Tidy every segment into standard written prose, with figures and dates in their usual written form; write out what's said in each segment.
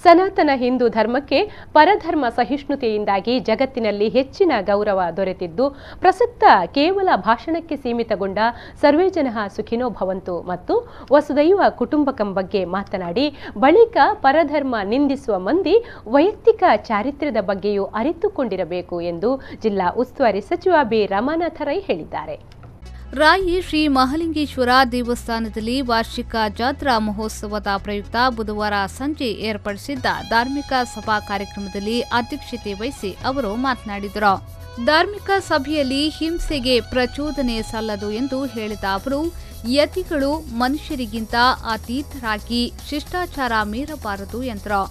ಸನಾತನ ಹಿಂದೂ ಧರ್ಮಕ್ಕೆ ಪರಧರ್ಮ ಸಹಿಷ್ಣುತೆಯಿಂದಾಗಿ ಜಗತ್ತಿನಲ್ಲಿ ಹೆಚ್ಚಿನ ಗೌರವ ದೊರೆತಿದ್ದು ಪ್ರಸಕ್ತ ಕೇವಲ ಭಾಷಣಕ್ಕೆ ಸೀಮಿತಗೊಂಡ ಸರ್ವೇ ಜನಃ ಸುಖಿನೋ ಭವಂತು ಮತ್ತು ವಸುದೈವ ಕುಟುಂಬಕಂ ಬಗ್ಗೆ ಮಾತನಾಡಿ ಬಳಿಕ ಪರಧರ್ಮ ನಿಂದಿಸುವ ಮಂದಿ ವೈಯಕ್ತಿಕ ಚಾರಿತ್ರ್ಯದ ಬಗ್ಗೆಯೂ ಅರಿತುಕೊಂಡಿರಬೇಕು ಎಂದು ಜಿಲ್ಲಾ ಉಸ್ತುವಾರಿ ಸಚಿವ ಬಿ ರಮಾನಾಥ ರೈ ಹೇಳಿದ್ದಾರೆ. ರಾಯಿ ಶ್ರೀ ಮಹಾಲಿಂಗೇಶ್ವರ ದೇವಸ್ಥಾನದಲ್ಲಿ ವಾರ್ಷಿಕ ಜಾತ್ರಾ ಮಹೋತ್ಸವದ ಪ್ರಯುಕ್ತ ಬುಧವಾರ ಸಂಜೆ ಏರ್ಪಡಿಸಿದ್ದ ಧಾರ್ಮಿಕ ಸಭಾ ಕಾರ್ಯಕ್ರಮದಲ್ಲಿ ಅಧ್ಯಕ್ಷತೆ ವಹಿಸಿ ಅವರು ಮಾತನಾಡಿದರು. ಧಾರ್ಮಿಕ ಸಭೆಯಲ್ಲಿ ಹಿಂಸೆಗೆ ಪ್ರಚೋದನೆ ಸಲ್ಲದು ಎಂದು ಹೇಳಿದ ಅವರು, ಯತಿಗಳು ಮನುಷ್ಯರಿಗಿಂತ ಅತೀತರಾಗಿ ಶಿಷ್ಟಾಚಾರ ಮೀರಬಾರದು ಎಂದರು.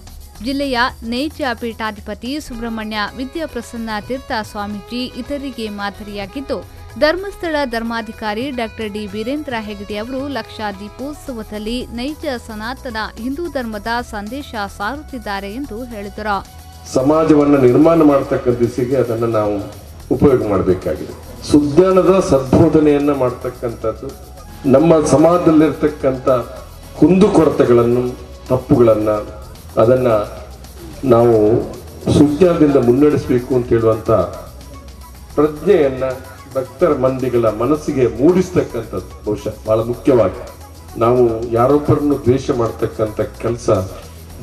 ಜಿಲ್ಲೆಯ ನೈಜ ಪೀಠಾಧಿಪತಿ ಸುಬ್ರಹ್ಮಣ್ಯ ವಿದ್ಯಾಪ್ರಸನ್ನ ತೀರ್ಥ ಸ್ವಾಮೀಜಿ ಇತರರಿಗೆ ಮಾದರಿಯಾಗಿದ್ದು, ಧರ್ಮಸ್ಥಳ ಧರ್ಮಾಧಿಕಾರಿ ಡಾಕ್ಟರ್ ಡಿ ವೀರೇಂದ್ರ ಹೆಗಡೆ ಅವರು ಲಕ್ಷ ದೀಪೋತ್ಸವದಲ್ಲಿ ನೈಜ ಸನಾತನ ಹಿಂದೂ ಧರ್ಮದ ಸಂದೇಶ ಸಾರುತ್ತಿದ್ದಾರೆ ಎಂದು ಹೇಳಿದರು. ಸಮಾಜವನ್ನು ನಿರ್ಮಾಣ ಮಾಡತಕ್ಕಂಥ ದಿಸೆಗೆ ಅದನ್ನು ನಾವು ಉಪಯೋಗ ಮಾಡಬೇಕಾಗಿದೆ. ಸುಜ್ಞಾನದ ಸದ್ಬೋಧನೆಯನ್ನ ಮಾಡತಕ್ಕಂಥದ್ದು ನಮ್ಮ ಸಮಾಜದಲ್ಲಿರ್ತಕ್ಕಂಥ ಕುಂದುಕೊರತೆಗಳನ್ನು ತಪ್ಪುಗಳನ್ನ ಅದನ್ನ ನಾವು ಸುಜ್ಞಾನದಿಂದ ಮುನ್ನಡೆಸಬೇಕು ಅಂತ ಹೇಳುವಂತ ಪ್ರಜ್ಞೆಯನ್ನ ಭಕ್ತರ ಮಂದಿಗಳ ಮನಸ್ಸಿಗೆ ಮೂಡಿಸ್ತಕ್ಕಂಥದ್ದು ಬಹುಶಃ ಬಹಳ ಮುಖ್ಯವಾಗಿ. ನಾವು ಯಾರೊಬ್ಬರನ್ನು ದ್ವೇಷ ಮಾಡತಕ್ಕಂಥ ಕೆಲಸ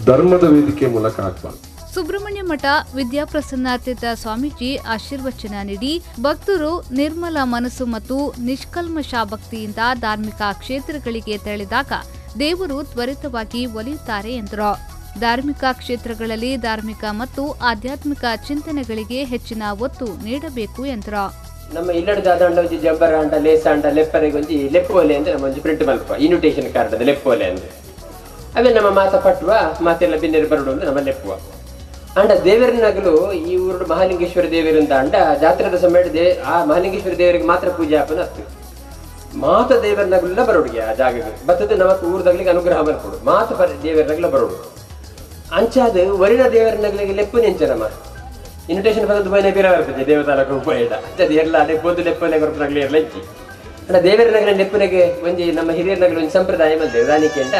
ಧರ್ಮದ ವೇದಿಕೆ ಮೂಲಕ ಆಗಬಾರ್ದು. ಸುಬ್ರಹ್ಮಣ್ಯ ಮಠ ವಿದ್ಯಾಪ್ರಸನ್ನ ತೀರ್ಥ ಸ್ವಾಮೀಜಿ ಆಶೀರ್ವಚನ ನೀಡಿ ಭಕ್ತರು ನಿರ್ಮಲ ಮನಸ್ಸು ಮತ್ತು ನಿಷ್ಕಲ್ಮಶ ಭಕ್ತಿಯಿಂದ ಧಾರ್ಮಿಕ ಕ್ಷೇತ್ರಗಳಿಗೆ ತೆರಳಿದಾಗ ದೇವರು ತ್ವರಿತವಾಗಿ ಒಲಿಯುತ್ತಾರೆ ಎಂದರು. ಧಾರ್ಮಿಕ ಕ್ಷೇತ್ರಗಳಲ್ಲಿ ಧಾರ್ಮಿಕ ಮತ್ತು ಆಧ್ಯಾತ್ಮಿಕ ಚಿಂತನೆಗಳಿಗೆ ಹೆಚ್ಚಿನ ಒತ್ತು ನೀಡಬೇಕು ಎಂದರು. ನಮ್ಮ ಇಲ್ಲಡದ ದಂಡ ಒಂಜಿ ಜಬ್ಬರ ಅಂಡ ಲೇಸ ಅಂಡ ಲೆಪ್ಪರೆಗೆ ಒಂಜಿ ಲೆಪ್ಪೋಲೆ ಅಂದ್ರೆ ನಮ್ಮ ಒಂಜಿ ಪ್ರಿಂಟ್ ಮಲ್ಪ ಇನ್ವಿಟೇಷನ್ ಕಾರ್ಡ್ ಅದ ಲೆಪ್ಪೋಲೆ ಅಂದ್ರೆ ಅವೇ ನಮ್ಮ ಮಾತ ಪಟ್ಟುವ ಮಾತೆಲ್ಲ ಬಿನ್ನೆರು ಬರಡು ಅಂದ್ರೆ ನಮ್ಮ ಲೆಪ್ಪುವ ಅಂಡ ದೇವರನಾಗಲು ಈ ಊರು ಮಹಾಲಿಂಗೇಶ್ವರ ದೇವರಿಂದ ಅಂಡ ಜಾತ್ರದ ಸಮಯ ಆ ಮಹಾಲಿಂಗೇಶ್ವರ ದೇವರಿಗೆ ಮಾತ್ರ ಪೂಜೆ ಹಾಪನ ಹತ್ತು ಮಾತ ದೇವರನಾಗಲೆಲ್ಲ ಬರೋಡಿಗೆ ಆ ಜಾಗಕ್ಕೆ ಬತ್ತದ ನಮಕ್ ಊರ್ದಾಗ್ಲಿಗೆ ಅನುಗ್ರಹ ಬರ್ಕೊಡು ಮಾತ ದೇವರನಾಗಲ ಬರೋಡು ಅಂಚಾದ ವರಿಣ ದೇವರನಾಗಲಿಗೆ ಲೆಪ್ಪು ನೆಂಚನಮ್ಮ ಇನ್ವಿಟೇಷನ್ ಬಂದದ್ದು ಬೈನ ಬೇರೆ ಬರ್ತದೆ ದೇವತಾಲಕ ಉಪಯೋಗ ಅದು ಎಲ್ಲ ಅದೇ ಬೋದು ಲೆಪ್ಪಲೆ ಗೊರಪನಾಗಲಿ ಎಲ್ಲ ಇಜ್ಜಿ ಅಣ್ಣ ದೇವರನಾಗಲ ಲೆಪ್ಪನೆಗೆ ಒಂಜಿ ನಮ್ಮ ಹಿರಿಯರ್ನಾಗಲಿ ಒಂದು ಸಂಪ್ರದಾಯ ಬಂದೆ ರಾಣಿಕೆ ಅಂತ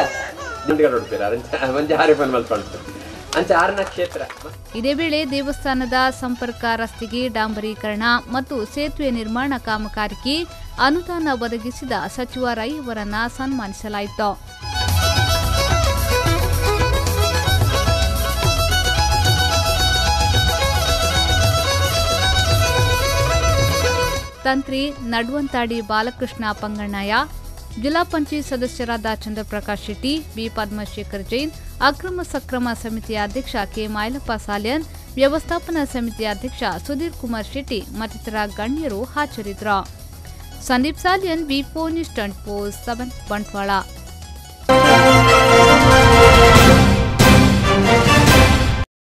ದಿಂಡುಗಳು ಹೊಡ್ತಾರೆ ಒಂಜಿ ಹಾರಿ ಬಂದು ಮಲ್ಕೊಳ್ತಾರೆ ಅಂಚ ಆರನ ಕ್ಷೇತ್ರ. ಇದೇ ವೇಳೆ ದೇವಸ್ಥಾನದ ಸಂಪರ್ಕ ರಸ್ತೆಗೆ ಡಾಂಬರೀಕರಣ ಮತ್ತು ಸೇತುವೆ ನಿರ್ಮಾಣ ಕಾಮಗಾರಿಗೆ ಅನುದಾನ ಒದಗಿಸಿದ ಸಚಿವ ರೈ ಅವರನ್ನ ಸನ್ಮಾನಿಸಲಾಯಿತು. ತಂತ್ರಿ ನಡ್ವಂತಾಡಿ ಬಾಲಕೃಷ್ಣ ಪಂಗಣ್ಣಯ್ಯ, ಜಿಲ್ಲಾ ಪಂಚಾಯತ್ ಸದಸ್ಯರಾದ ಚಂದ್ರಪ್ರಕಾಶ್ ಶೆಟ್ಟಿ, ಬಿ ಪದ್ಮಶೇಖರ್ ಜೈನ್, ಅಕ್ರಮ ಸಕ್ರಮ ಸಮಿತಿಯ ಅಧ್ಯಕ್ಷ ಕೆ ಮಾಯಲಪ್ಪ ಸಾಲ್ಯನ್, ವ್ಯವಸ್ಥಾಪನಾ ಸಮಿತಿಯ ಅಧ್ಯಕ್ಷ ಸುಧೀರ್ ಕುಮಾರ್ ಶೆಟ್ಟಿ ಮತ್ತಿತರ ಗಣ್ಯರು ಹಾಜರಿದ್ದರು. ಸಂದೀಪ್ ಸಾಲ್ಯನ್, ವಿ4 ನ್ಯೂಸ್ 24/7 ಬಂಟ್ವಾಳ.